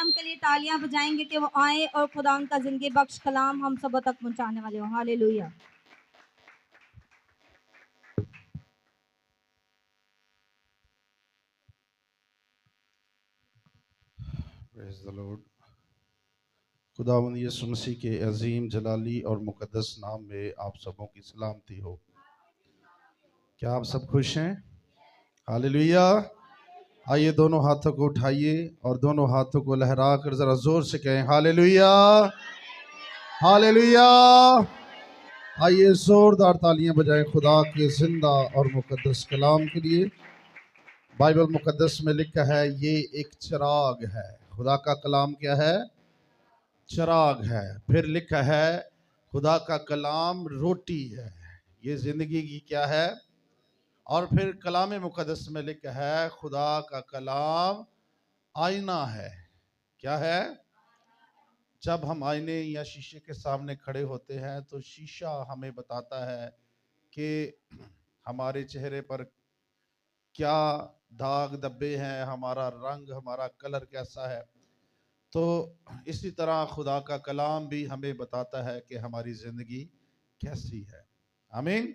कलाम के लिए तालियां बजाएंगे कि वो आए और खुदा उनका जिंदगी बख्श कलाम हम सब तक पहुंचाने वाले हो। हालेलुया। Praise the Lord. खुदावंद यीशु मसीह के अजीम जलाली और मुकद्दस नाम में आप सबों की सलामती हो। क्या आप सब खुश हैं? हालेलुया। आइए दोनों हाथों को उठाइए और दोनों हाथों को लहरा कर जरा जोर से कहें हालेलुया, हालेलुया। आइए जोरदार तालियां बजाएं खुदा के जिंदा और मुकद्दस कलाम के लिए। बाइबल मुकद्दस में लिखा है ये एक चिराग है। खुदा का कलाम क्या है? चिराग है। फिर लिखा है खुदा का कलाम रोटी है। ये जिंदगी की क्या है? और फिर कलाम मुकद्दस में लिखा है खुदा का कलाम आईना है। क्या है? जब हम आईने या शीशे के सामने खड़े होते हैं तो शीशा हमें बताता है कि हमारे चेहरे पर क्या दाग धब्बे हैं, हमारा रंग, हमारा कलर कैसा है। तो इसी तरह खुदा का कलाम भी हमें बताता है कि हमारी जिंदगी कैसी है। आमीन।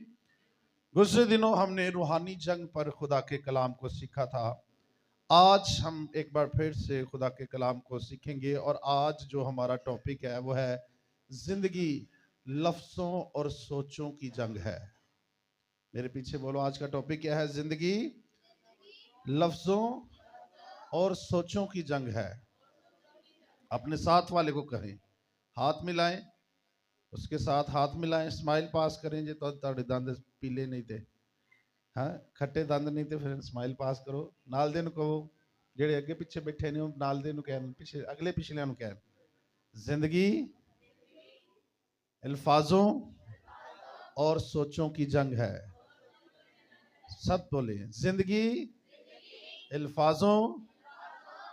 गुज़रे दिनों हमने रूहानी जंग पर खुदा के कलाम को सीखा था। आज हम एक बार फिर से खुदा के कलाम को सीखेंगे और आज जो हमारा टॉपिक है वो है जिंदगी लफ्ज़ों और सोचों की जंग है। मेरे पीछे बोलो, आज का टॉपिक क्या है? जिंदगी लफ्ज़ों और सोचों की जंग है। अपने साथ वाले को कहें, हाथ मिलाएं, उसके साथ हाथ मिलाएं, स्माइल पास करें। जे तो ਤੁਹਾਡੇ ਦੰਦ ਪੀਲੇ नहीं थे, हाँ खट्टे दंद नहीं थे, फिर स्माइल पास करो। नाल दे ਨੂੰ ਕਹੋ, ਜਿਹੜੇ ਅੱਗੇ ਪਿੱਛੇ ਬੈਠੇ ਨੇ ਉਹ ਨਾਲ ਦੇ ਨੂੰ ਕਹਿਣ, ਪਿੱਛੇ ਅਗਲੇ ਪਿਛਲਿਆਂ ਨੂੰ ਕਹਿਣ, जिंदगी अल्फाजों और सोचों की जंग है। सब बोले, जिंदगी अल्फाजों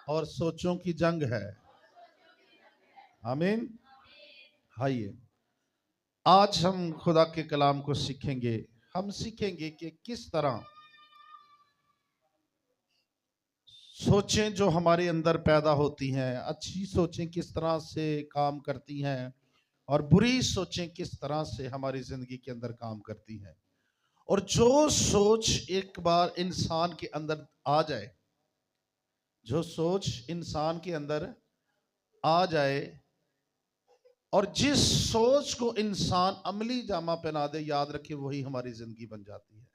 और सोचों की जंग है। आमीन। आइए आज हम खुदा के कलाम को सीखेंगे। हम सीखेंगे कि किस तरह सोचें जो हमारे अंदर पैदा होती हैं, अच्छी सोचें किस तरह से काम करती हैं और बुरी सोचें किस तरह से हमारी जिंदगी के अंदर काम करती हैं। और जो सोच एक बार इंसान के अंदर आ जाए, जो सोच इंसान के अंदर आ जाए और जिस सोच को इंसान अमली जामा पहना दे, याद रखे वही हमारी जिंदगी बन जाती है।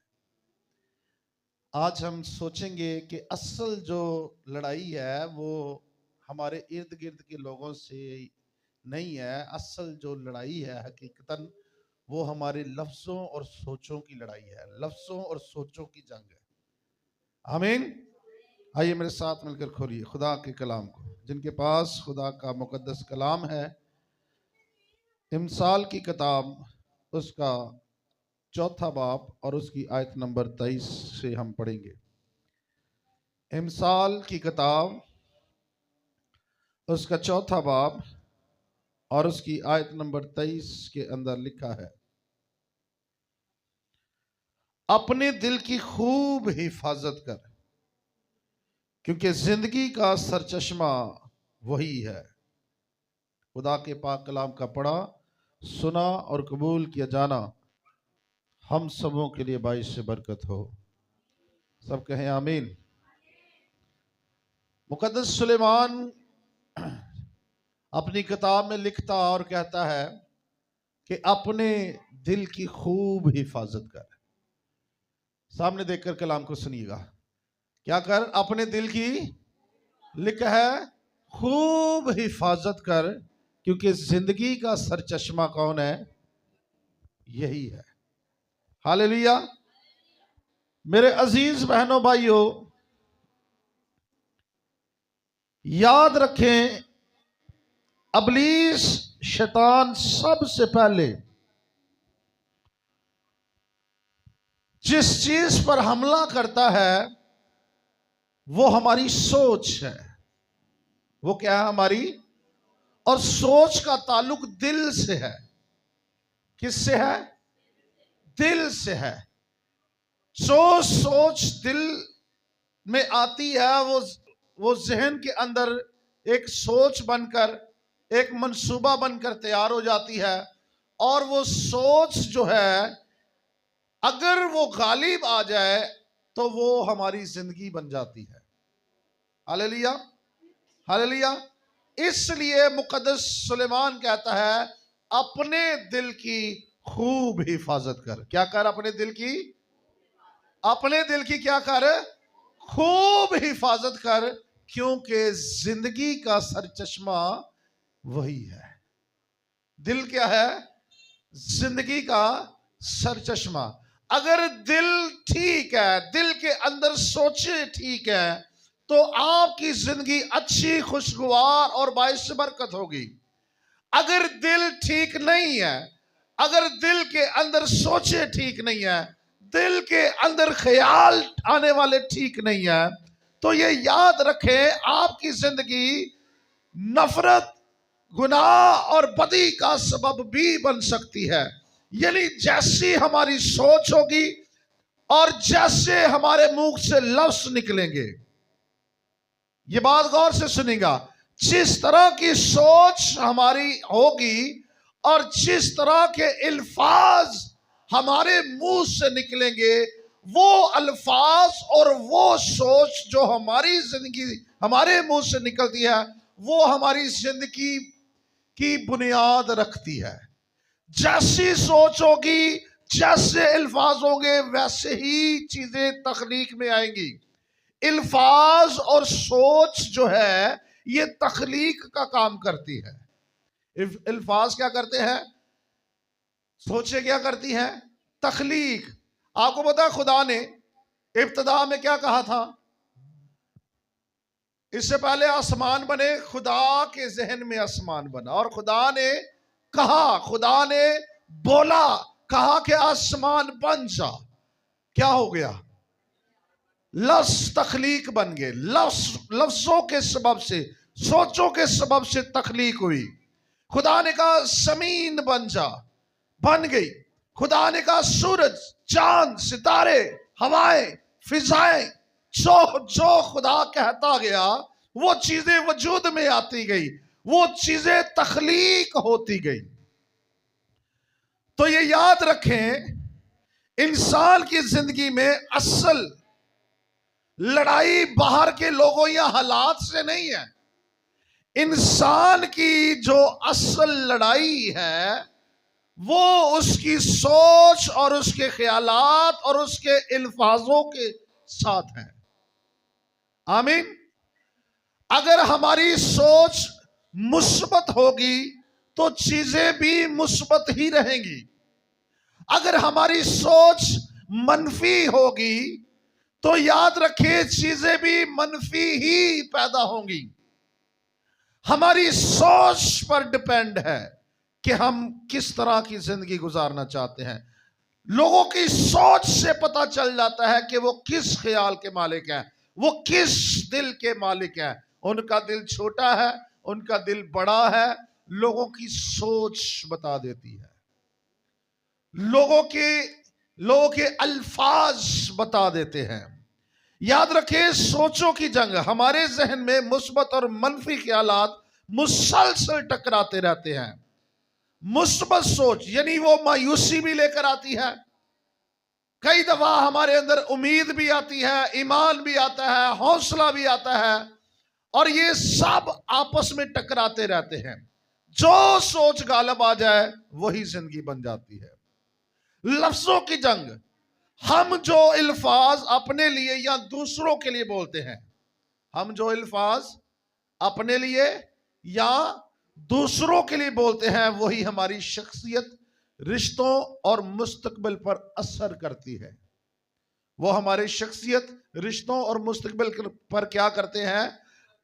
आज हम सोचेंगे कि असल जो लड़ाई है वो हमारे इर्द गिर्द के लोगों से नहीं है। असल जो लड़ाई है हकीकतन वो हमारे लफ्ज़ों और सोचों की लड़ाई है। लफ्ज़ों और सोचों की जंग है। आमीन। आइए मेरे साथ मिलकर खोलिए खुदा के कलाम को। जिनके पास खुदा का मुकद्दस कलाम है, इमसाल की किताब उसका 4 बाब और उसकी आयत नंबर 23 से हम पढ़ेंगे। इमसाल की किताब उसका 4 बाब और उसकी आयत नंबर 23 के अंदर लिखा है, अपने दिल की खूब हिफाजत कर, क्योंकि जिंदगी का सरचश्मा वही है। खुदा के पाक कलाम का पढ़ा, सुना और कबूल किया जाना हम सबों के लिए बाइस से बरकत हो। सब कहें आमीन। मुकद्दस सुलेमान अपनी किताब में लिखता और कहता है कि अपने दिल की खूब हिफाजत कर। सामने देखकर कलाम को सुनिएगा। क्या कर? अपने दिल की, लिखा है, खूब हिफाजत कर, क्योंकि जिंदगी का सरचश्मा कौन है? यही है। हालेलुया। मेरे अजीज बहनों भाइयों, याद रखें, अबलीस शैतान सबसे पहले जिस चीज पर हमला करता है वो हमारी सोच है। वो क्या है? हमारी। और सोच का ताल्लुक दिल से है। किससे है? दिल से है। जो सोच दिल में आती है वो जहन के अंदर एक सोच बनकर, एक मंसूबा बनकर तैयार हो जाती है। और वो सोच जो है, अगर वो गालिब आ जाए तो वो हमारी जिंदगी बन जाती है। Hallelujah, hallelujah. इसलिए मुकद्दस सुलेमान कहता है, अपने दिल की खूब हिफाजत कर। क्या कर? अपने दिल की, अपने दिल की क्या कर? खूब हिफाजत कर, क्योंकि जिंदगी का सरचश्मा वही है। दिल क्या है? जिंदगी का सरचश्मा। अगर दिल ठीक है, दिल के अंदर सोचे ठीक है, तो आपकी जिंदगी अच्छी, खुशगवार और बाइस बरकत होगी। अगर दिल ठीक नहीं है, अगर दिल के अंदर सोचे ठीक नहीं है, दिल के अंदर ख्याल आने वाले ठीक नहीं है, तो ये याद रखें, आपकी जिंदगी नफरत, गुनाह और बदी का सबब भी बन सकती है। यानी जैसी हमारी सोच होगी और जैसे हमारे मुंह से लफ्ज निकलेंगे, ये बात गौर से सुनिएगा, जिस तरह की सोच हमारी होगी और जिस तरह के अल्फाज हमारे मुंह से निकलेंगे, वो अल्फाज और वो सोच जो हमारी जिंदगी, हमारे मुंह से निकलती है, वो हमारी जिंदगी की बुनियाद रखती है। जैसी सोच होगी, जैसे अल्फाज होंगे, वैसे ही चीजें तख्लीक में आएंगी। अल्फाज और सोच जो है, ये तख्लीक का काम करती है। अल्फाज क्या करते हैं? सोचे क्या करती हैं? तख्लीक। आपको पता है, खुदा ने इब्तिदा में क्या कहा था? इससे पहले आसमान बने, खुदा के जहन में आसमान बना, और खुदा ने कहा, खुदा ने बोला, कहा कि आसमान बन जा। क्या हो गया? लफ्ज तख्लीक बन गए। लफ्जों के सबब से, सोचों के सबब से तख्लीक हुई। खुदा ने कहा जमीन बन जा, बन गई। खुदा ने कहा सूरज, चांद, सितारे, हवाएं, फिजाएं, जो खुदा कहता गया, वो चीजें वजूद में आती गई, वो चीजें तख्लीक होती गई। तो ये याद रखें, इंसान की जिंदगी में असल लड़ाई बाहर के लोगों या हालात से नहीं है। इंसान की जो असल लड़ाई है, वो उसकी सोच और उसके ख्यालात और उसके अल्फाजों के साथ है। आमीन। अगर हमारी सोच मुस्बत होगी तो चीजें भी मुस्बत ही रहेंगी। अगर हमारी सोच मनफी होगी तो याद रखिए, चीजें भी मनफी ही पैदा होंगी। हमारी सोच पर डिपेंड है कि हम किस तरह की जिंदगी गुजारना चाहते हैं। लोगों की सोच से पता चल जाता है कि वो किस ख्याल के मालिक हैं, वो किस दिल के मालिक हैं। उनका दिल छोटा है, उनका दिल बड़ा है, लोगों की सोच बता देती है। लोगों के अल्फाज बता देते हैं। याद रखें, सोचों की जंग, हमारे जहन में मुस्बत और मनफी ख्यालात मुसलसल टकराते रहते हैं। मुस्बत सोच यानी वो मायूसी भी लेकर आती है, कई दफा हमारे अंदर उम्मीद भी आती है, ईमान भी आता है, हौसला भी आता है, और ये सब आपस में टकराते रहते हैं। जो सोच गालिब आ जाए वही जिंदगी बन जाती है। लफ्जों की जंग, हम जो अल्फाज अपने लिए या दूसरों के लिए बोलते हैं, हम जो अल्फाज अपने लिए या दूसरों के लिए बोलते हैं, वही हमारी शख्सियत, रिश्तों और मुस्तकबिल पर असर करती है। वो हमारी शख्सियत, रिश्तों और मुस्तकबिल पर क्या करते हैं?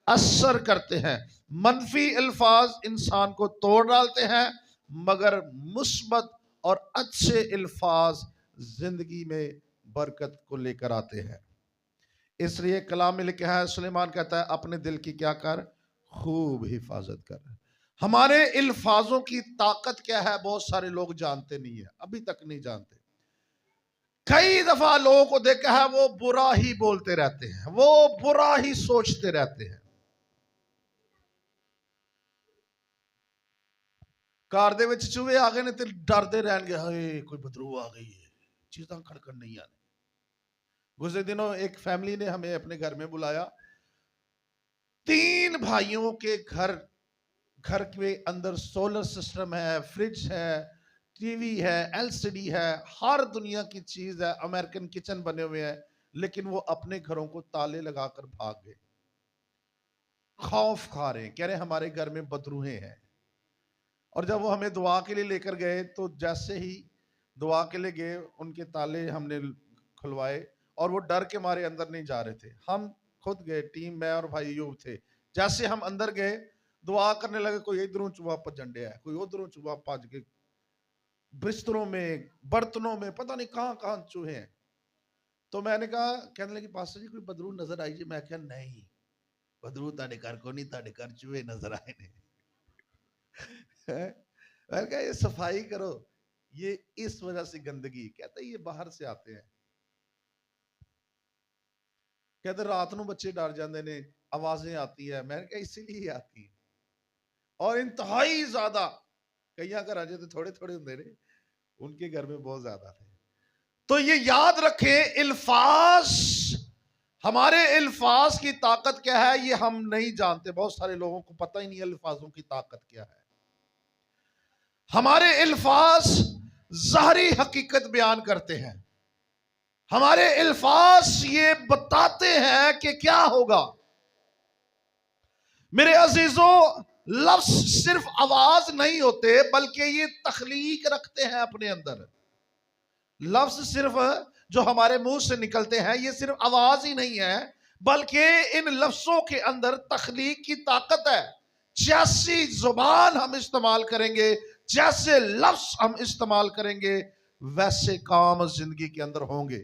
असर करते हैं। मनफी अल्फाज इंसान को तोड़ डालते हैं, मगर मुस्बत और अच्छे अल्फाज जिंदगी में बरकत को लेकर आते हैं। इसलिए कलाम में लिखा है, सुलेमान कहता है, अपने दिल की क्या कर? खूब हिफाजत कर। हमारे अल्फाजों की ताकत क्या है, बहुत सारे लोग जानते नहीं है, अभी तक नहीं जानते। कई दफा लोगों को देखा है, वो बुरा ही बोलते रहते हैं, वो बुरा ही सोचते रहते हैं। घर दे विच चूहे आ गए ने ते डरदे रहणगे, हाय कोई बदरू आ गई है, चीज़ां खड़कन नहीं आने। गुज़रे दिनों एक फैमिली ने हमें अपने घर में बुलाया। 3 भाइयों के घर के अंदर सोलर सिस्टम है, फ्रिज है, टीवी है, एलसीडी है, हर दुनिया की चीज है, अमेरिकन किचन बने हुए हैं, लेकिन वो अपने घरों को ताले लगाकर भाग गए। खौफ खा रहे हैं, कह रहे हैं हमारे घर में बदरूहें हैं। और जब वो हमें दुआ के लिए लेकर गए तो जैसे ही दुआ के लिए गए, उनके ताले हमने खुलवाए और वो डर के मारे अंदर नहीं जा रहे थे। हम खुद गए, टीम, मैं और भाई यूब थे। जैसे हम अंदर गए, दुआ करने लगे, कोई इधरों चूहा पजंडे है, कोई उधरों चूहा पज के, बिस्तरों में, बर्तनों में, पता नहीं कहां कहां चूहे हैं। तो मैंने कहा, कहने लगी पास्टर जी कोई बदरू नजर आई जी? मैं क्या, नहीं बदरू ताड़े घर को नहीं, ताड़े घर चूहे नजर आए ने। मैंने कहा ये सफाई करो, ये इस वजह से गंदगी। कहते ये बाहर से आते हैं। कहते रात को बच्चे डर जाते ने, आवाजें आती है। मैंने कहा इसीलिए आती है, और इंतहाई ज्यादा। कई घर तो थोड़े थोड़े होंगे ने, उनके घर में बहुत ज्यादा थे। तो ये याद रखें, इल्फाज, हमारे इल्फाज की ताकत क्या है ये हम नहीं जानते। बहुत सारे लोगों को पता ही नहीं अल्फाजों की ताकत क्या है। हमारे इल्फाज ज़ाहरी हकीकत बयान करते हैं। हमारे इल्फाज ये बताते हैं कि क्या होगा। मेरे अजीजों, लफ्ज सिर्फ आवाज नहीं होते, बल्कि ये तख्लीक रखते हैं अपने अंदर। लफ्ज सिर्फ जो हमारे मुंह से निकलते हैं, ये सिर्फ आवाज ही नहीं है, बल्कि इन लफ्जों के अंदर तख्लीक की ताकत है। जैसी जुबान हम इस्तेमाल करेंगे, जैसे लफ्ज हम इस्तेमाल करेंगे, वैसे काम जिंदगी के अंदर होंगे।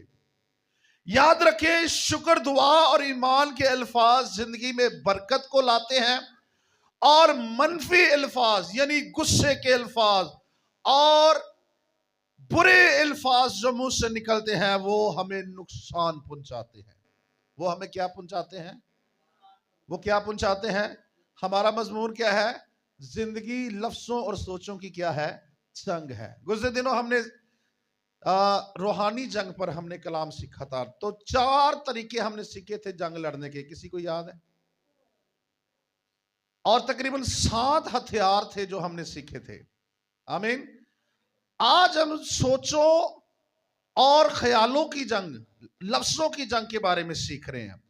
याद रखें, शुक्र, दुआ और ईमान के अल्फाज जिंदगी में बरकत को लाते हैं, और मनफी अल्फाज यानी गुस्से के अल्फाज और बुरे अल्फाज जो मुंह से निकलते हैं, वो हमें नुकसान पहुंचाते हैं। वो हमें क्या पहुंचाते हैं? वो क्या पहुंचाते हैं? हमारा मजमून क्या है? जिंदगी लफ्जों और सोचों की क्या है? जंग है। गुज़रे दिनों हमने रूहानी जंग पर हमने कलाम सीखा था। तो 4 तरीके हमने सीखे थे जंग लड़ने के, किसी को याद है? और तकरीबन 7 हथियार थे जो हमने सीखे थे। आमीन। आज हम सोचों और ख्यालों की जंग, लफ्जों की जंग के बारे में सीख रहे हैं।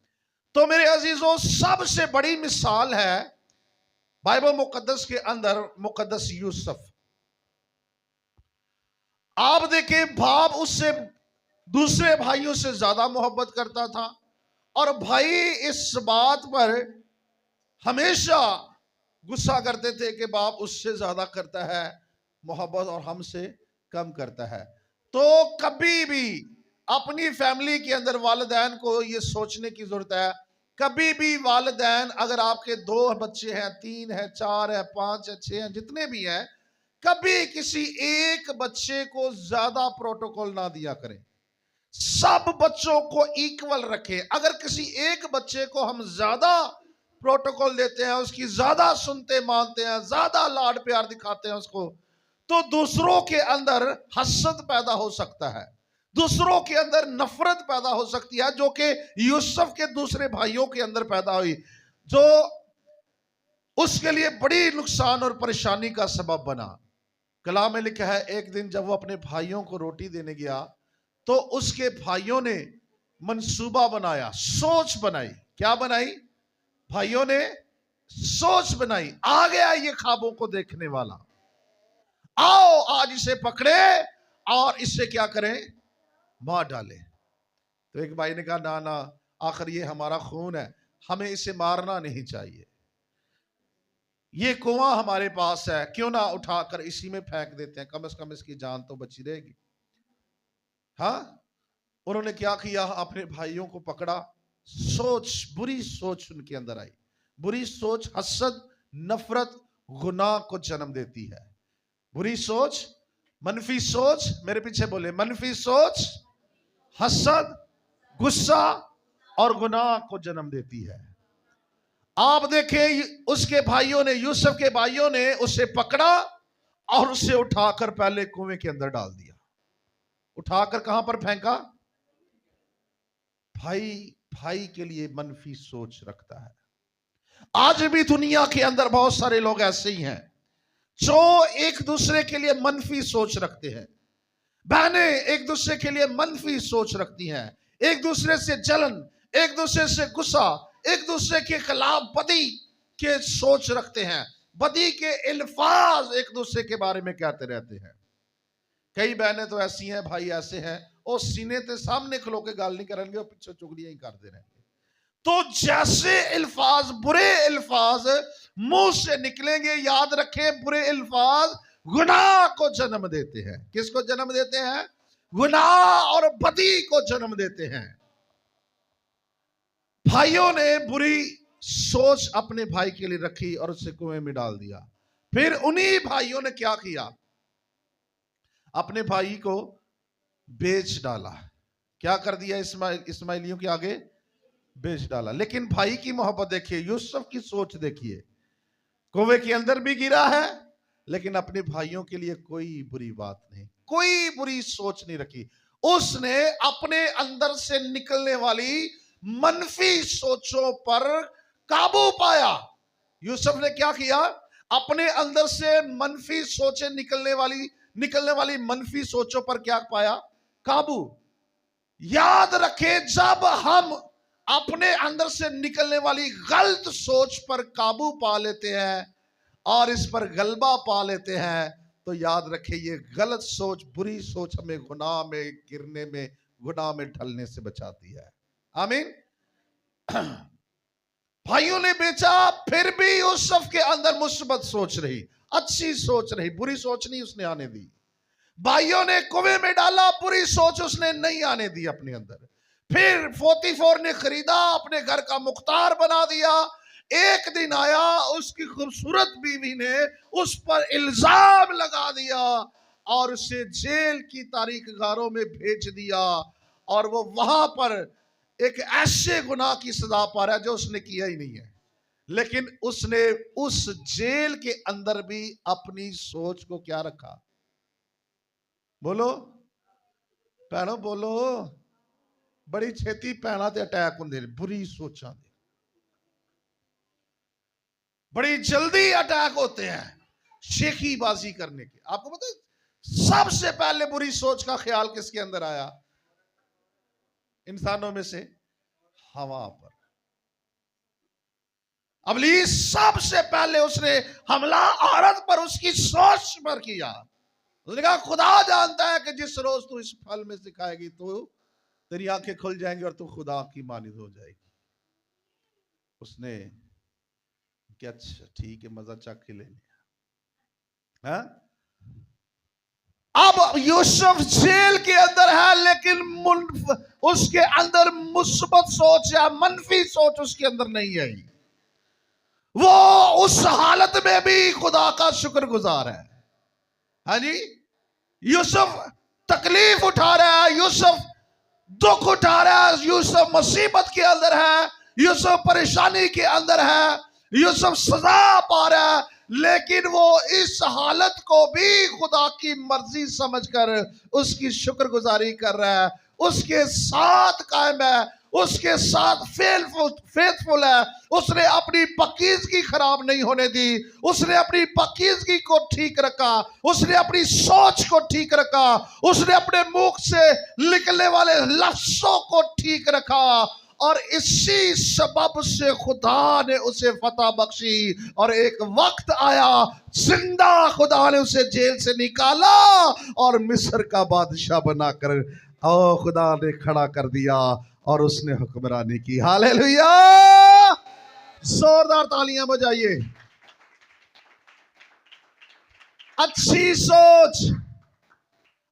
तो मेरे अजीजों, सबसे बड़ी मिसाल है बाइबल मुकद्दस के अंदर मुकद्दस यूसुफ। आप देखें, बाप उससे दूसरे भाइयों से ज्यादा मोहब्बत करता था, और भाई इस बात पर हमेशा गुस्सा करते थे कि बाप उससे ज्यादा करता है मोहब्बत और हमसे कम करता है। तो कभी भी अपनी फैमिली के अंदर वालिदैन को यह सोचने की जरूरत है, कभी भी वालिदैन, अगर आपके 2 बच्चे हैं, 3 है, 4 है, 5 है, 6 हैं, जितने भी हैं, कभी किसी एक बच्चे को ज्यादा प्रोटोकॉल ना दिया करें। सब बच्चों को इक्वल रखें। अगर किसी एक बच्चे को हम ज्यादा प्रोटोकॉल देते हैं, उसकी ज्यादा सुनते मानते हैं, ज्यादा लाड प्यार दिखाते हैं उसको, तो दूसरों के अंदर हसद पैदा हो सकता है, दूसरों के अंदर नफरत पैदा हो सकती है, जो कि यूसुफ के दूसरे भाइयों के अंदर पैदा हुई, जो उसके लिए बड़ी नुकसान और परेशानी का सबब बना। कलाम में लिखा है, एक दिन जब वो अपने भाइयों को रोटी देने गया, तो उसके भाइयों ने मंसूबा बनाया, सोच बनाई। क्या बनाई? भाइयों ने सोच बनाई। आ गया ये ख्वाबों को देखने वाला, आओ आज इसे पकड़े और इससे क्या करें? मार डाले। तो एक भाई ने कहा, ना ना, आखिर ये हमारा खून है, हमें इसे मारना नहीं चाहिए, ये कुआं हमारे पास है, क्यों ना उठाकर इसी में फेंक देते हैं, कम से कम इसकी जान तो बची रहेगी। हाँ, उन्होंने क्या किया? अपने भाइयों को पकड़ा। सोच, बुरी सोच उनके अंदर आई। बुरी सोच हसद, नफरत, गुनाह को जन्म देती है। बुरी सोच, मनफी सोच, मेरे पीछे बोले, मनफी सोच हसद, गुस्सा और गुनाह को जन्म देती है। आप देखें, उसके भाइयों ने, यूसुफ के भाइयों ने उसे पकड़ा और उसे उठाकर पहले कुएं के अंदर डाल दिया। उठाकर कहां पर फेंका? भाई भाई के लिए मनफी सोच रखता है। आज भी दुनिया के अंदर बहुत सारे लोग ऐसे ही हैं जो एक दूसरे के लिए मनफी सोच रखते हैं। बहनें एक दूसरे के लिए मनफी सोच रखती हैं, एक दूसरे से जलन, एक दूसरे से गुस्सा, एक दूसरे के खिलाफ बदी के सोच रखते हैं, बदी के अल्फाज एक दूसरे के बारे में कहते रहते हैं। कई बहनें तो ऐसी हैं, भाई ऐसे हैं, और सीने के सामने खलो के गाल नहीं करेंगे और पीछे चुगलियां ही करते रहेंगे। तो जैसे अल्फाज, बुरे अल्फाज मुंह से निकलेंगे, याद रखें, बुरे अल्फाज गुनाह को जन्म देते हैं। किसको जन्म देते हैं? गुनाह और बदी को जन्म देते हैं। भाइयों ने बुरी सोच अपने भाई के लिए रखी और उसे कुएं में डाल दिया। फिर उन्हीं भाइयों ने क्या किया? अपने भाई को बेच डाला। क्या कर दिया? इस्माइलियों के आगे बेच डाला। लेकिन भाई की मोहब्बत देखिए, यूसुफ की सोच देखिए। कुएं के अंदर भी गिरा है, लेकिन अपने भाइयों के लिए कोई बुरी बात नहीं, कोई बुरी सोच नहीं रखी। उसने अपने अंदर से निकलने वाली मनफी सोचों पर काबू पाया। यूसुफ ने क्या किया? अपने अंदर से मनफी सोचें निकलने वाली मनफी सोचों पर क्या पाया? काबू। याद रखें, जब हम अपने अंदर से निकलने वाली गलत सोच पर काबू पा लेते हैं और इस पर गलबा पा लेते हैं, तो याद रखें, ये गलत सोच, बुरी सोच हमें गुनाह में गिरने में, गुनाह में ढलने से बचाती है। आमीन। भाइयों ने बेचा, फिर भी यूसुफ के अंदर मुस्बत सोच रही, अच्छी सोच रही, बुरी सोच नहीं उसने आने दी। भाइयों ने कुएं में डाला, बुरी सोच उसने नहीं आने दी अपने अंदर। फिर पोतीफर ने खरीदा, अपने घर का मुख्तार बना दिया। एक दिन आया, उसकी खूबसूरत बीवी ने उस पर इल्जाम लगा दिया और उसे जेल की तारीखगारों में भेज दिया, और वो वहां पर एक ऐसे गुनाह की सजा पा रहा है जो उसने किया ही नहीं है। लेकिन उसने उस जेल के अंदर भी अपनी सोच को क्या रखा? बोलो भैनो, बोलो। बड़ी छेती भैना ते अटैक होंगे बुरी सोचा दे, बड़ी जल्दी अटैक होते हैं शेखीबाजी करने के। आपको पता है सबसे पहले बुरी सोच का ख्याल किसके अंदर आया? इंसानों में से हवा पर। इब्लीस सबसे पहले उसने हमला औरत पर, उसकी सोच पर किया। उसने कहा, खुदा जानता है कि जिस रोज तू इस फल में से खाएगी तो तेरी आंखें खुल जाएंगी और तू खुदा की मानिद हो जाएगी। उसने क्या, अच्छा ठीक है, मजा चख के ले लिया। अब यूसुफ जेल के अंदर है, लेकिन उसके अंदर मुस्बत सोच या मनफी सोच उसके अंदर नहीं आई। वो उस हालत में भी खुदा का शुक्रगुजार है। हाँ जी, यूसुफ तकलीफ उठा रहा है, यूसुफ दुख उठा रहा है, यूसुफ मुसीबत के अंदर है, यूसुफ परेशानी के अंदर है, यूसुफ सजा पा रहा है, लेकिन वो इस हालत को भी खुदा की मर्जी समझकर उसकी शुक्रगुजारी कर रहा है, उसके साथ कायम है, उसके साथ फेथफुल है। उसने अपनी पाकीज़गी खराब नहीं होने दी, उसने अपनी पाकीज़गी को ठीक रखा, उसने अपनी सोच को ठीक रखा, उसने अपने मुख से निकलने वाले लफ्जों को ठीक रखा, और इसी सबब से खुदा ने उसे फतह बख्शी। और एक वक्त आया, जिंदा खुदा ने उसे जेल से निकाला और मिस्र का बादशाह बनाकर खुदा ने खड़ा कर दिया और उसने हुक्मरानी की। हालेलुया, जोरदार तालियां बजाइए। अच्छी सोच,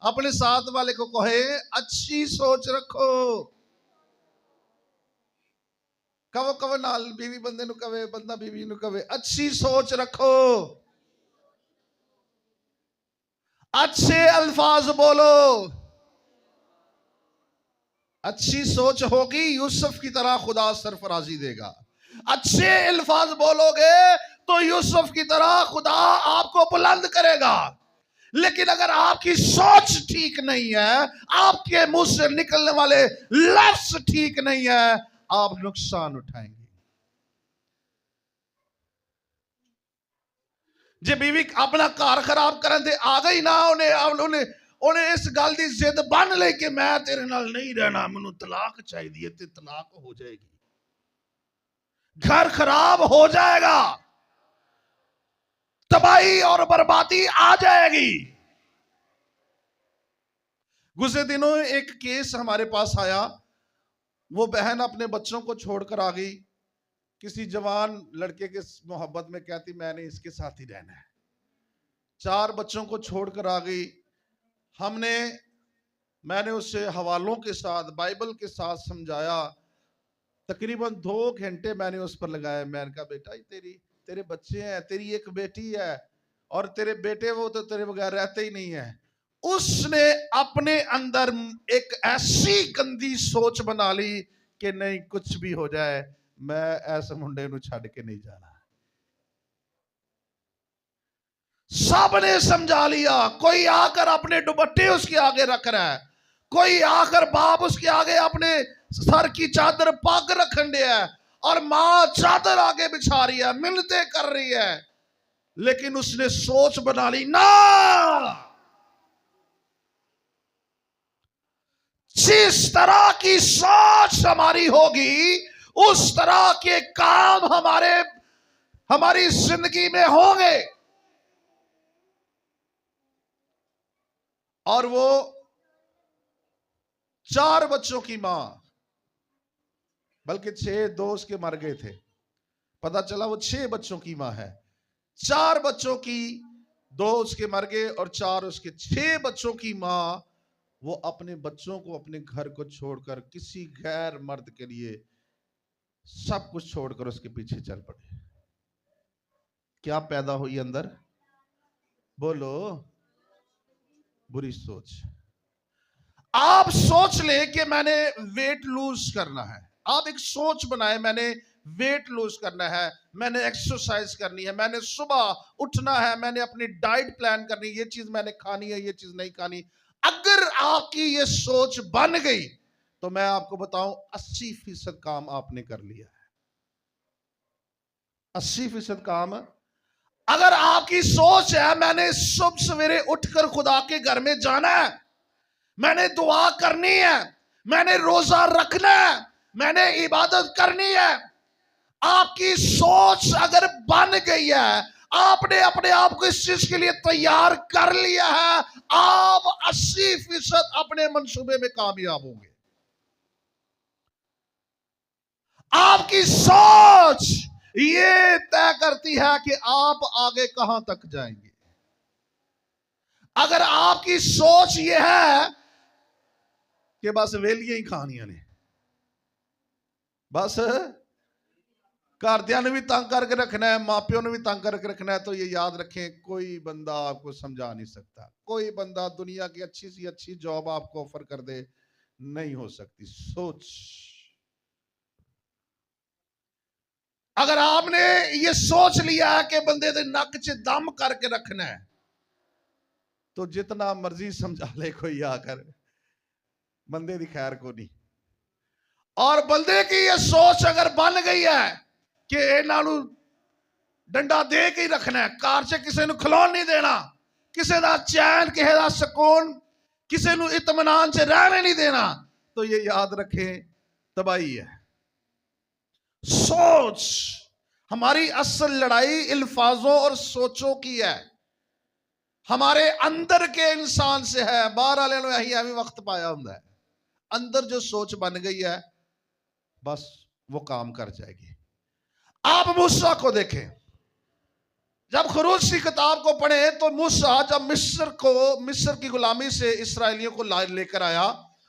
अपने साथ वाले को कहे, अच्छी सोच रखो। कवो कवो नाल बीवी बंदे नु कवे, बंदा बीवी नु कवे, अच्छी सोच रखो, अच्छे अल्फाज बोलो। अच्छी सोच होगी, यूसुफ की तरह खुदा सरफराजी देगा। अच्छे अल्फाज बोलोगे तो यूसुफ की तरह खुदा आपको बुलंद करेगा। लेकिन अगर आपकी सोच ठीक नहीं है, आपके मुंह से निकलने वाले लफ्ज ठीक नहीं है, आप नुकसान उठाएंगे। जे बीवी अपना घर खराब करन ते आ गई ना, उन्हें इस गल की जिद बन ली कि मैं तेरे नाल नहीं रहना, मैनू तलाक चाहिए, ते तलाक हो जाएगी, घर खराब हो जाएगा, तबाही और बर्बादी आ जाएगी। गुज़रे दिनों एक केस हमारे पास आया। वो बहन अपने बच्चों को छोड़कर आ गई, किसी जवान लड़के के मोहब्बत में, कहती मैंने इसके साथ ही रहना है। 4 बच्चों को छोड़कर आ गई। मैंने उससे हवालों के साथ, बाइबल के साथ समझाया। तकरीबन 2 घंटे मैंने उस पर लगाया। मैंने कहा बेटा तेरे बच्चे हैं, तेरी एक बेटी है, और तेरे बेटे वो तो तेरे बगैर रहते ही नहीं है। उसने अपने अंदर एक ऐसी गंदी सोच बना ली कि नहीं, कुछ भी हो जाए मैं ऐसे मुंडे नू छड़ के नहीं जाना। सबने समझा लिया। कोई आकर अपने दुपट्टे उसके आगे रख रहा है, कोई आकर बाप उसके आगे अपने सर की चादर पग रखन दिया है, और मां चादर आगे बिछा रही है, मिन्नतें कर रही है। लेकिन उसने सोच बना ली, ना, जिस तरह की सोच हमारी होगी उस तरह के काम हमारी जिंदगी में होंगे। और वो 4 बच्चों की मां, बल्कि 6, 2 उसके मर गए थे, पता चला वो 6 बच्चों की मां है। 4 बच्चों की 2 उसके मर गए और 4 उसके, 6 बच्चों की मां, वो अपने बच्चों को, अपने घर को छोड़कर किसी गैर मर्द के लिए सब कुछ छोड़कर उसके पीछे चल पड़े। क्या पैदा हुई अंदर? बोलो, बुरी सोच। आप सोच ले कि मैंने वेट लूज करना है। आप एक सोच बनाए, मैंने वेट लूज करना है, मैंने एक्सरसाइज करनी है, मैंने सुबह उठना है, मैंने अपनी डाइट प्लान करनी है, ये चीज मैंने खानी है, ये चीज नहीं खानी। अगर आपकी ये सोच बन गई तो मैं आपको बताऊं 80% काम आपने कर लिया है। 80% काम। अगर आपकी सोच है मैंने सुबह सवेरे उठकर खुदा के घर में जाना है, मैंने दुआ करनी है, मैंने रोजा रखना है, मैंने इबादत करनी है, आपकी सोच अगर बन गई है, आपने अपने आप को इस चीज के लिए तैयार कर लिया है, आप 80% अपने मंसूबे में कामयाब होंगे। आपकी सोच ये तय करती है कि आप आगे कहां तक जाएंगे। अगर आपकी सोच ये है कि बस वेलियां ही खानियां ने, बस घरदियां ने भी तंग करके रखना है, मापियों ने भी तंग करके रखना है, तो ये याद रखें, कोई बंदा आपको समझा नहीं सकता। कोई बंदा दुनिया की अच्छी सी अच्छी जॉब आपको ऑफर कर दे, नहीं हो सकती। सोच। अगर आपने ये सोच लिया है कि बंदे दे नक च दम करके रखना है, तो जितना मर्जी समझा ले कोई आकर, बंदे दी खैर को नहीं। और बंदे की ये सोच अगर बन गई है कि इन्हों डंडा दे के ही रखना है, कार से किसी को खिलौन नहीं देना, किसी का चैन, किसी का सुकून, किसी को इत्मीनान से रहने नहीं देना, तो ये याद रखें तबाही है। सोच। हमारी असल लड़ाई अल्फाजों और सोचों की है, हमारे अंदर के इंसान से है। बाहर वाले ने यही अभी वक्त पाया होता है, अंदर जो सोच बन गई है बस वो काम कर जाएगी। आप मूसा को देखें, जब खुरूज की किताब को पढ़े तो मूसा जब मिस्र की गुलामी से इसराइलियों को लेकर आया,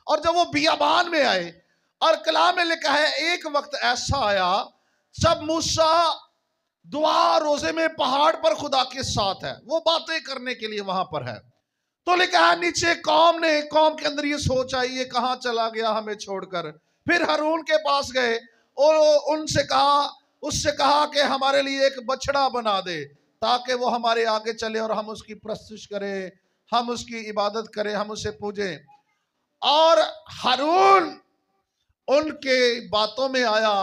और जब वो बियाबान में आए, और कलाम में लिखा है एक वक्त ऐसा आया जब मूसा दुआ रोजे में पहाड़ पर खुदा के साथ है, वो बातें करने के लिए वहां पर है। तो लिखा है नीचे कौम के अंदर ये सोच आई, ये कहां चला गया हमें छोड़कर। फिर हारून के पास गए और उससे कहा कि हमारे लिए एक बछड़ा बना दे ताकि वो हमारे आगे चले और हम उसकी प्रस्तुत करें हम उसकी इबादत करें, हम उसे पूजें। और हारून उनके बातों में आया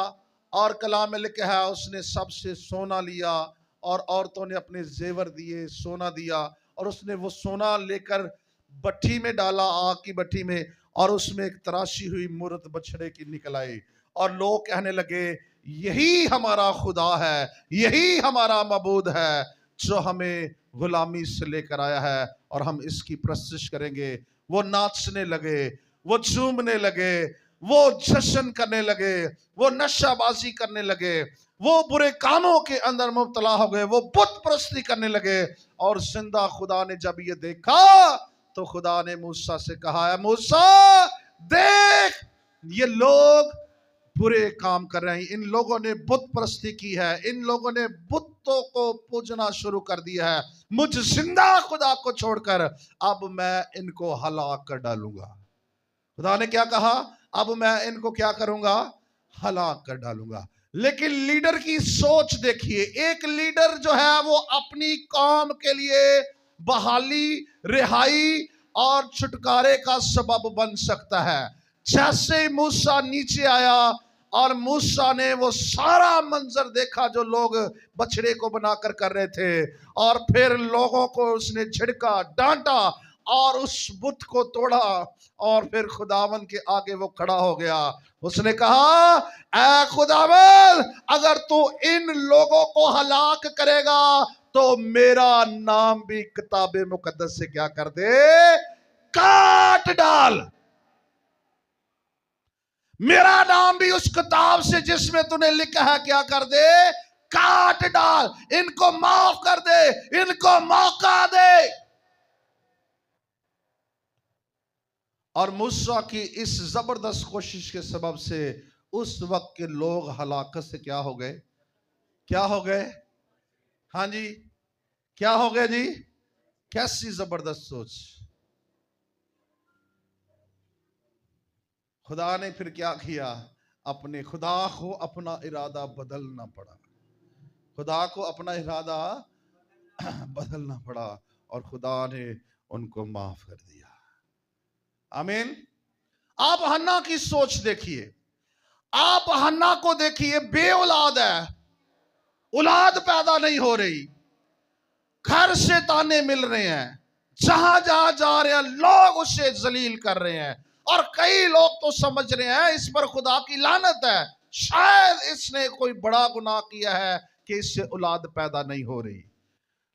और कलाम में लिखा है उसने सबसे सोना लिया और औरतों ने अपने जेवर दिए, सोना दिया, और उसने वो सोना लेकर भट्ठी में डाला, आग की भट्ठी में, और उसमें एक तराशी हुई मूरत बछड़े की निकल आई। और लोग कहने लगे यही हमारा खुदा है, यही हमारा मबूद है जो हमें गुलामी से लेकर आया है और हम इसकी प्रस्तुत करेंगे। वो नाचने लगे, वो झूमने लगे, वो जश्न करने लगे, वो नशाबाजी करने लगे, वो बुरे कामों के अंदर मुब्तला हो गए, वो बुत परस्ती करने लगे। और जिंदा खुदा ने जब ये देखा तो खुदा ने मूसा से कहा है, मूसा देख ये लोग बुरे काम कर रहे हैं, इन लोगों ने बुत परस्ती की है, इन लोगों ने बुतों को पूजना शुरू कर दिया है, मुझ जिंदा खुदा को छोड़कर अब मैं इनको हलाक कर डालूंगा। खुदा ने क्या कहा? अब मैं इनको क्या करूंगा? हलाक कर डालूंगा। लेकिन लीडर की सोच देखिए, एक लीडर जो है वो अपनी कौम के लिए बहाली, रिहाई और छुटकारे का सबब बन सकता है। जैसे मूसा नीचे आया और मूसा ने वो सारा मंजर देखा जो लोग बछड़े को बनाकर कर रहे थे, और फिर लोगों को उसने झिड़का, डांटा और उस बुत को तोड़ा, और फिर खुदावन के आगे वो खड़ा हो गया। उसने कहा, ऐ खुदावन, अगर तू इन लोगों को हलाक करेगा तो मेरा नाम भी किताबे मुकद्दस से क्या कर दे? काट डाल। मेरा नाम भी उस किताब से जिसमें तूने लिखा है क्या कर दे? काट डाल। इनको माफ कर दे, इनको मौका दे। और मूसा की इस जबरदस्त कोशिश के सबब से उस वक्त के लोग हलाकत से क्या हो गए? क्या हो गए? हाँ जी, क्या हो गए जी? कैसी जबरदस्त सोच। खुदा ने फिर क्या किया? अपने खुदा को अपना इरादा बदलना पड़ा। खुदा को अपना इरादा बदलना पड़ा और खुदा ने उनको माफ कर दिया। आमीन। आप हन्ना की सोच देखिए, आप हन्ना को देखिए, बे औलाद है, औलाद पैदा नहीं हो रही, घर से ताने मिल रहे हैं, जहां जहां जा रहे हैं लोग उसे जलील कर रहे हैं, और कई लोग तो समझ रहे हैं इस पर खुदा की लानत है, शायद इसने कोई बड़ा गुनाह किया है कि इससे औलाद पैदा नहीं हो रही।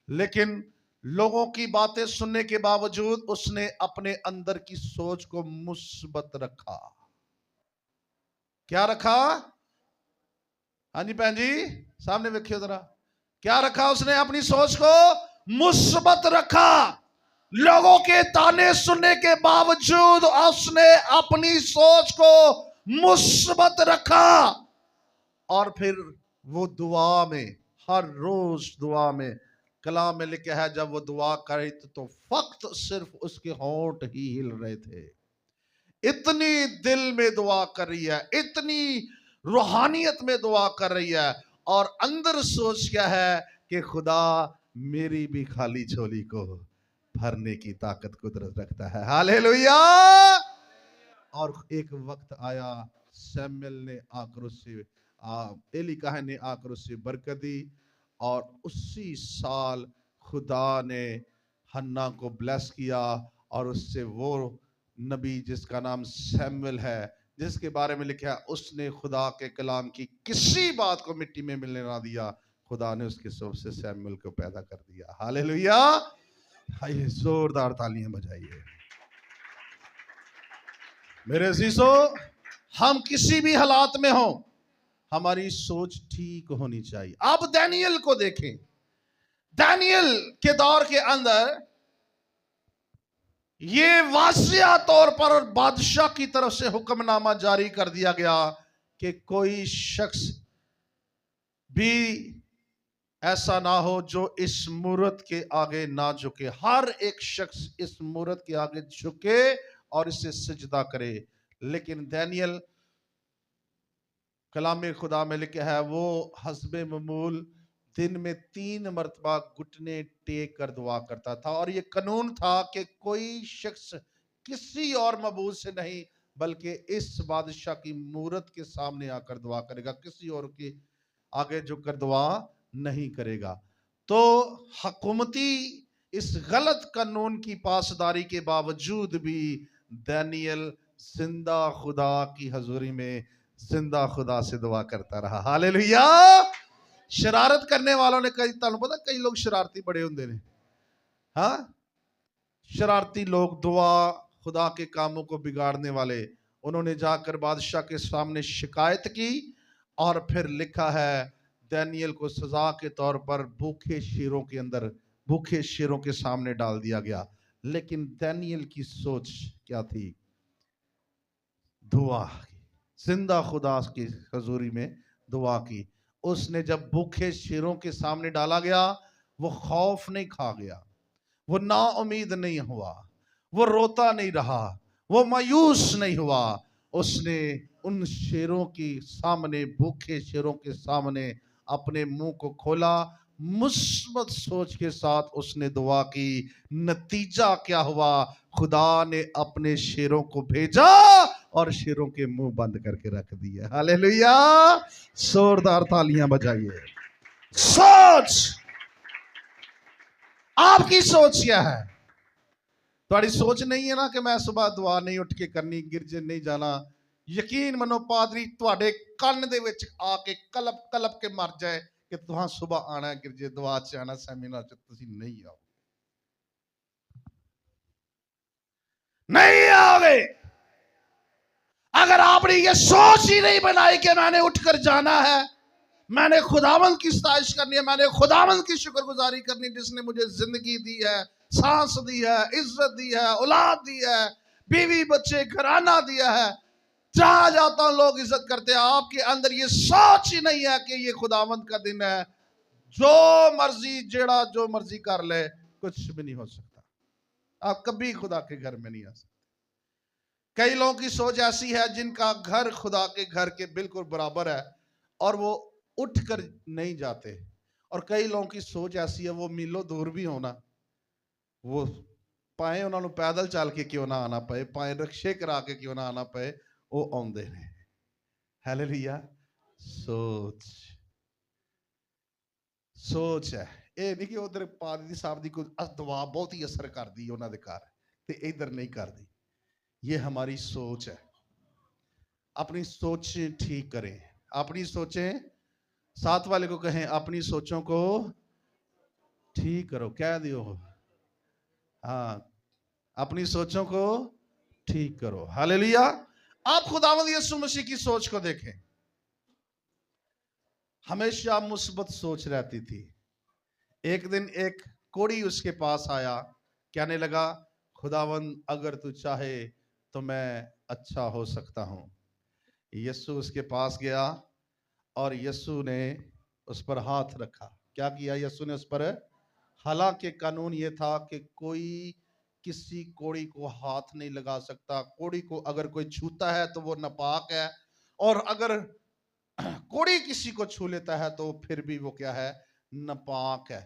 लेकिन लोगों की बातें सुनने के बावजूद उसने अपने अंदर की सोच को मुस्बत रखा। क्या रखा? हाँ जी बहन जी, सामने देखिए जरा, क्या रखा उसने? अपनी सोच को मुस्बत रखा। लोगों के ताने सुनने के बावजूद उसने अपनी सोच को मुस्बत रखा। और फिर वो दुआ में, हर रोज दुआ में, कलाम में लिखा है जब वो दुआ करे तो फक्त सिर्फ उसके होंठ ही हिल रहे थे। इतनी दिल में दुआ कर रही है, इतनी रूहानियत में दुआ कर रही है, और अंदर सोच क्या है कि खुदा मेरी भी खाली झोली को भरने की ताकत कुदरत रखता है। हालेलुया। और एक वक्त आया, सैमुएल ने आकर उससे एली काहन ने आकर उससे बरकत दी, और उसी साल खुदा ने हन्ना को ब्लेस किया, और उससे वो नबी जिसका नाम सैमुएल है, जिसके बारे में लिखा है उसने खुदा के कलाम की किसी बात को मिट्टी में मिलने ना दिया, खुदा ने उसके सोच से सैमुएल को पैदा कर दिया। हालेलुया। आइए जोरदार तालियां बजाइए। मेरे अजीजों, हम किसी भी हालात में हो, हमारी सोच ठीक होनी चाहिए। आप दानियल को देखें, दानियल के दौर के अंदर ये वाज़िया तौर पर बादशाह की तरफ से हुक्मनामा जारी कर दिया गया कि कोई शख्स भी ऐसा ना हो जो इस मूरत के आगे ना झुके। हर एक शख्स इस मूरत के आगे झुके और इसे सजदा करे। लेकिन दानियल, कलाम खुदा में लिखा है, वो हस्बे मामूल दिन में 3 मरतबा घुटने टेक कर दुआ करता था। और ये कानून था कि कोई शख्स किसी और मबूद से नहीं बल्कि इस बादशाह की मूरत के सामने आकर दुआ करेगा, किसी और के आगे झुककर दुआ नहीं करेगा। तो हुकूमती इस गलत कानून की पासदारी के बावजूद भी दानियल जिंदा खुदा की हजूरी में जिंदा खुदा से दुआ करता रहा। हालेलुया। शरारत करने वालों ने कई, तुहानू पता कई लोग शरारती बड़े होंगे ने। हाँ, शरारती लोग, दुआ खुदा के कामों को बिगाड़ने वाले, उन्होंने जाकर बादशाह के सामने शिकायत की और फिर लिखा है दानियल को सजा के तौर पर भूखे शेरों के अंदर, भूखे शेरों के सामने डाल दिया गया। लेकिन दानियल की सोच क्या थी? दुआ की, जिंदा खुदा की हजूरी में दुआ की। उसने जब भूखे शेरों के सामने डाला गया, वो खौफ नहीं खा गया, वो ना उम्मीद नहीं हुआ, वो रोता नहीं रहा, वो मायूस नहीं हुआ। उसने उन शेरों के सामने, भूखे शेरों के सामने अपने मुंह को खोला, मुस्बत सोच के साथ उसने दुआ की। नतीजा क्या हुआ? खुदा ने अपने शेरों को भेजा और शेरों के मुंह बंद करके रख दिए। हालेलुया। जोरदार तालियां बजाइए। सोच, आपकी सोच क्या है? तुम्हारी सोच नहीं है ना कि मैं सुबह दुआ नहीं उठ के करनी, गिरजे नहीं जाना। यकीन मनो पादरी ਤੁਹਾਡੇ ਕੰਨ ਦੇ ਵਿੱਚ ਆ ਕੇ ਕਲਪ ਕਲਪ ਕੇ ਮਰ ਜਾਏ ਕਿ तुहां सुबह आना गिरजे दुआ च आना, सेमिनार च तुसी नहीं आओ, नहीं आओगे। अगर आपने ये सोच ही नहीं बनाई कि मैंने उठकर जाना है, मैंने खुदावंद की सताइश करनी है, मैंने खुदावंद की शुक्रगुजारी करनी जिसने मुझे जिंदगी दी है, सांस दी है, इज्जत दी है, औलाद दी है, बीवी बच्चे घराना दिया है, जहां जाता हूं लोग इज्जत करते हैं। आपके अंदर ये सोच ही नहीं है कि ये खुदावंद का दिन है, जो मर्जी जेड़ा जो मर्जी कर ले, कुछ भी नहीं हो सकता। आप कभी खुदा के घर में नहीं आ सकते। कई लोगों की सोच ऐसी है जिनका घर खुदा के घर के बिल्कुल बराबर है और वो उठकर नहीं जाते। और कई लोगों की सोच ऐसी है, वो मीलों दूर भी होना, वो पाए उन्होंने पैदल चल के क्यों ना आना पए, पाए रिक्शे करा के क्यों ना आना पए, वो आउंदे ने। हालेलुया। सोच, सोच है। ये नहीं कि उधर पादरी साहब की कोई दुआ बहुत ही असर कर दी उन्होंने घर ते इधर नहीं कर दी। ये हमारी सोच है। अपनी सोचें ठीक करें, अपनी सोचें, साथ वाले को कहें अपनी सोचों को ठीक करो, कह दियो। हाँ, अपनी सोचों को ठीक करो। हालेलुया। आप खुदावंद यीशु मसीह की सोच को देखें, हमेशा मुस्बत सोच रहती थी। एक दिन एक कोढ़ी उसके पास आया, कहने लगा खुदावंद अगर तू चाहे तो मैं अच्छा हो सकता हूं। यीशु उसके पास गया और यीशु ने उस पर हाथ रखा। क्या किया यीशु ने उस पर? हालांकि कानून ये था कि कोई किसी कोढ़ी को हाथ नहीं लगा सकता। कोढ़ी को अगर कोई छूता है तो वो नापाक है, और अगर कोढ़ी किसी को छू लेता है तो फिर भी वो क्या है? नापाक है।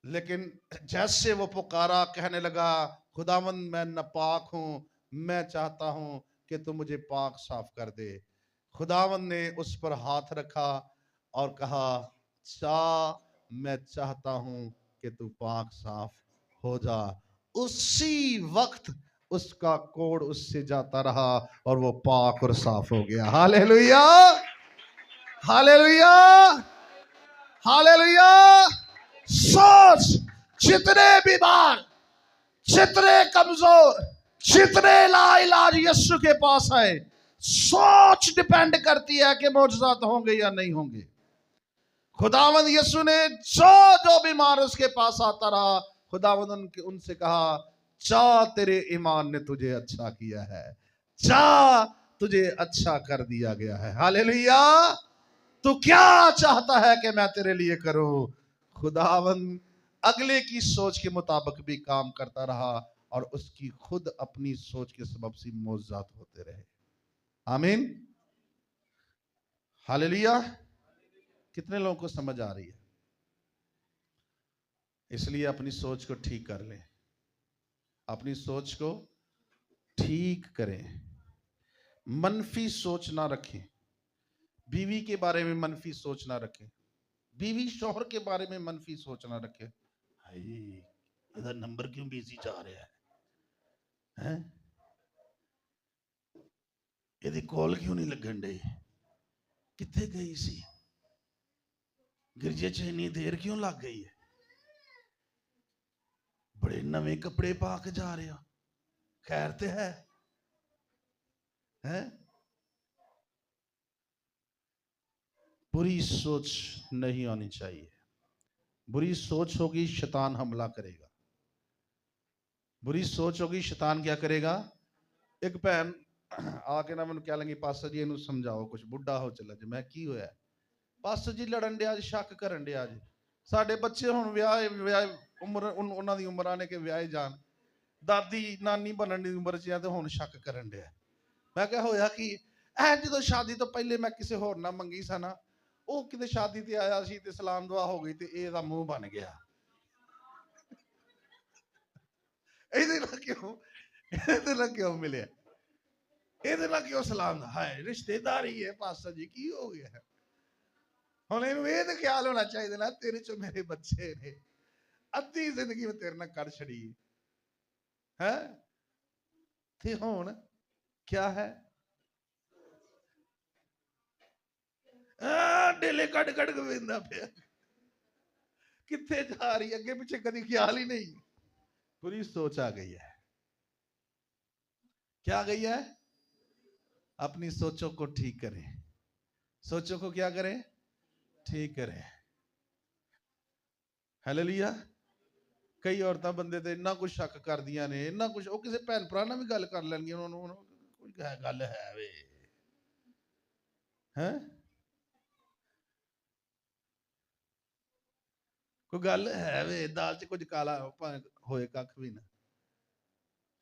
लेकिन जैसे वो पुकारा, कहने लगा खुदावंद मैं नापाक हूं, मैं चाहता हूं कि तू मुझे पाक साफ कर दे। खुदावंद ने उस पर हाथ रखा और कहा मैं चाहता हूं कि तू पाक साफ हो जा। उसी वक्त उसका कोढ़ उससे जाता रहा और वो पाक और साफ हो गया। Hallelujah, hallelujah, hallelujah. सोच, जितने बीमार, जितने कमजोर, जितने लाइलाज यीशु के पास आए, सोच डिपेंड करती है कि मौजूदात होंगे या नहीं होंगे। खुदावंद यीशु ने जो जो बीमार उसके पास आता रहा, खुदावंद उनसे कहा जा तेरे ईमान ने तुझे अच्छा किया है, जा तुझे अच्छा कर दिया गया है। हालेलुया। तू क्या चाहता है कि मैं तेरे लिए करूं? खुदावंद अगले की सोच के मुताबिक भी काम करता रहा और उसकी खुद अपनी सोच के सबब से मौजूदात होते रहे। आमीन, हालेलुया। कितने लोगों को समझ आ रही है? इसलिए अपनी सोच को ठीक कर लें, अपनी सोच को ठीक करें, मनफी सोच ना रखें, बीवी के बारे में मनफी सोच ना रखें, बीवी शौहर के बारे में मनफी सोच ना रखें। हाय, इधर नंबर क्यों बिजी जा रहा है, हैं? यदि कॉल क्यों नहीं लगन डई, कितने गई सी, गिरजे च इन्नी देर क्यों लग गई है, बड़े नवे कपड़े पा के जा रहे हो, खैर ते है, हैं? बुरी सोच नहीं आनी चाहिए। बुरी सोच होगी शैतान हमला करेगा, बुरी सोच होगी शैतान क्या करेगा। एक भैन आके ना मैंने कह लेंगे पास्टर जी इन्हू समझाओ कुछ, बुढ़ा हो चला जी। मैं की होया पास्टर जी, लड़न दिया शक करन दिया जी, साडे बच्चे हुण विआह उम्र उन्हां दी उम्र आने के विआहे जान, दादी नानी बनन दी उम्र च ते हुण शक करन दिया। मैं क्या होया कि ऐ जो शादी तो पहले मैं किसी होर ना मंगी सा ना, वो किते शादी ते आया सी ते सलाम दुआ हो गई ते एदा मुंह बन गया, ਇਹਦੇ ਨਾਲ क्यों मिले, ਇਹਦੇ ਨਾਲ क्यों सलाम हाय रिश्तेदारी है पास्टर जी की हो गया है। ਹੁਣ ਇਹਨੂੰ ਇਹ ਤੇ ਖਿਆਲ ਹੋਣਾ ਚਾਹੀਦਾ ਨਾ ਤੇਰੇ ਚੋਂ ਮੇਰੇ ਬੱਚੇ ਨੇ, ਅੱਧੀ ਜ਼ਿੰਦਗੀ ਮੈਂ ਤੇਰੇ ਨਾਲ ਕੱਢ ਛੜੀ ਹੈ ਤੇ ਹੁਣ क्या है डेले कट कट के वेंदा पिया, किथे जा रही अगे पीछे कभी ख्याल ही नहीं। बुरी सोच आ गई है, क्या आ गई है? अपनी सोचों को ठीक करें, सोचों को क्या करें? ठीक करें। हालेलुया। कई औरतां बंदे ते इन्ना कुछ शक कर दियां ने, इन्ना कुछ वो किसी भैन भरा नाल भी गल कर लैणगियां, उन्होंने कोई गल है वे, हैं कोई गल है वे, दाल च कुछ काला भावें होए कख भी ना,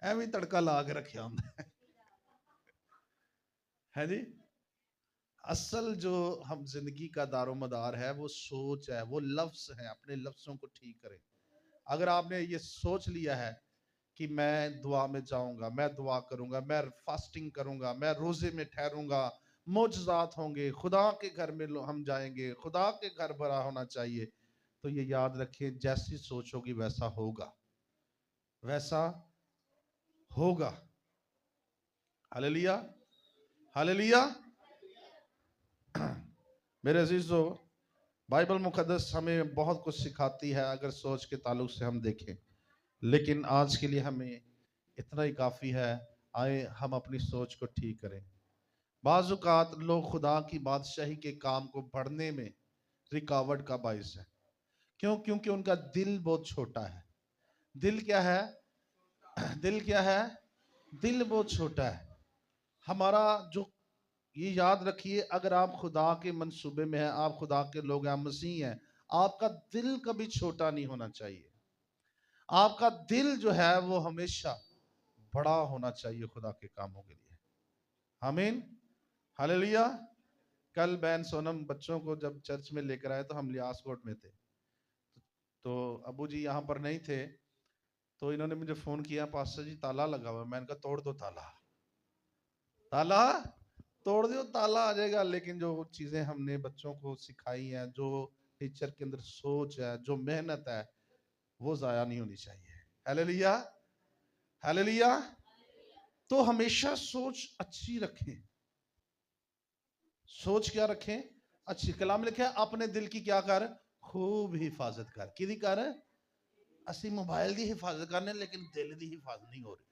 एवं तड़का ला के रखिया हुंदा है जी। असल जो हम जिंदगी का दारोमदार है वो सोच है, वो लफ्ज है। अपने लफ्जों को ठीक करें। अगर आपने ये सोच लिया है कि मैं दुआ में जाऊंगा, मैं दुआ करूंगा, मैं फास्टिंग करूंगा, मैं रोजे में ठहरूंगा, मोजज़ात होंगे, खुदा के घर में हम जाएंगे, खुदा के घर भरा होना चाहिए, तो ये याद रखें जैसी सोच होगी वैसा होगा, वैसा होगा। Hallelujah, hallelujah. मेरे अजीजों, बाइबल मुकद्दस हमें बहुत कुछ सिखाती है अगर सोच के ताल्लुक से हम देखें, लेकिन आज के लिए हमें इतना ही काफ़ी है। आए हम अपनी सोच को ठीक करें। बाज़ औक़ात लोग खुदा की बादशाही के काम को बढ़ने में रुकावट का बायस है। क्यों? क्योंकि उनका दिल बहुत छोटा है। दिल क्या है? दिल क्या है? दिल बहुत छोटा है। हमारा जो, ये याद रखिए, अगर आप खुदा के मंसूबे में हैं, आप खुदा के लोग हैं, मसीह हैं, आपका दिल कभी छोटा नहीं होना चाहिए। आपका दिल जो है वो हमेशा बड़ा होना चाहिए खुदा के कामों के लिए। आमीन, हालेलुया। कल बहन सोनम बच्चों को जब चर्च में लेकर आए तो हम लियास कोट में थे, तो अबू जी यहाँ पर नहीं थे, तो इन्होंने मुझे फोन किया, पास्टर जी ताला लगा हुआ। मैंने कहा तोड़ दो ताला, ताला तोड़ दो, ताला आ जाएगा। लेकिन जो चीजें हमने बच्चों को सिखाई हैं, जो टीचर के अंदर सोच है, जो मेहनत है, वो जाया नहीं होनी चाहिए। Hallelujah, hallelujah. तो हमेशा सोच अच्छी रखें। सोच क्या रखें? अच्छी। कलाम में लिखा है अपने दिल की क्या कर? खूब हिफाजत कर। किदी कर? असी मोबाइल की हिफाजत करने, लेकिन दिल की हिफाजत नहीं हो रही।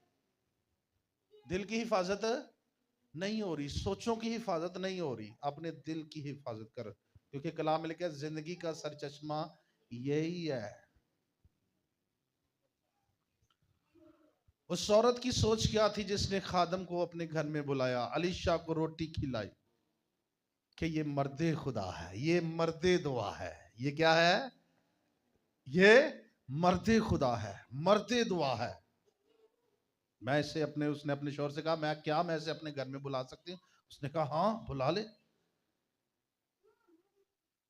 दिल की हिफाजत नहीं हो रही, सोचों की हिफाजत नहीं हो रही। अपने दिल की हिफाजत कर, क्योंकि कलाम में लिखा है जिंदगी का सरचश्मा यही है। उस औरत की सोच क्या थी जिसने खादम को अपने घर में बुलाया, अलीशा को रोटी खिलाई, कि ये मर्दे खुदा है, ये मर्दे दुआ है। ये क्या है? ये मर्दे खुदा है, मर्दे दुआ है। मैं इसे अपने, उसने अपने शौहर से कहा, मैं इसे अपने घर में बुला सकती हूँ? उसने कहा हाँ बुला ले।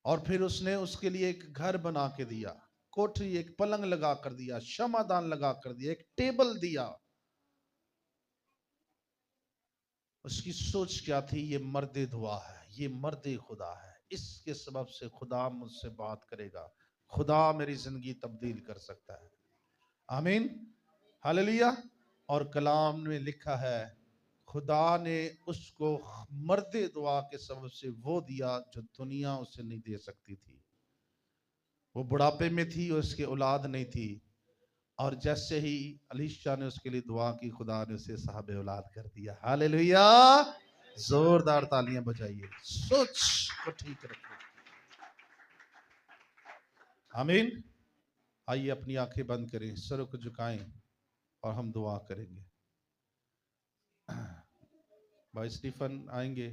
और फिर उसने उसके लिए एक घर बना के दिया, कोठरी, एक पलंग लगा कर दिया, क्षमादान लगा कर दिया, एक टेबल दिया। उसकी सोच क्या थी? ये मर्दे दुआ है, ये मर्दे खुदा है, इसके सबब से खुदा मुझसे बात करेगा, खुदा मेरी जिंदगी तब्दील कर सकता है। आमीन, हालेलुया। और कलाम में लिखा है खुदा ने उसको मर्दे दुआ के सबब से वो दिया जो दुनिया उसे नहीं दे सकती थी। वो बुढ़ापे में थी और उसकी औलाद नहीं थी, और जैसे ही अलीशा ने उसके लिए दुआ की, खुदा ने उसे साहब औलाद कर दिया। हालेलुया, जोरदार तालियां बजाइए। सोच को ठीक रखो। आमीन। आइए अपनी आंखें बंद करें, सर को झुकाएं और हम दुआ करेंगे। भाई स्टीफन आएंगे।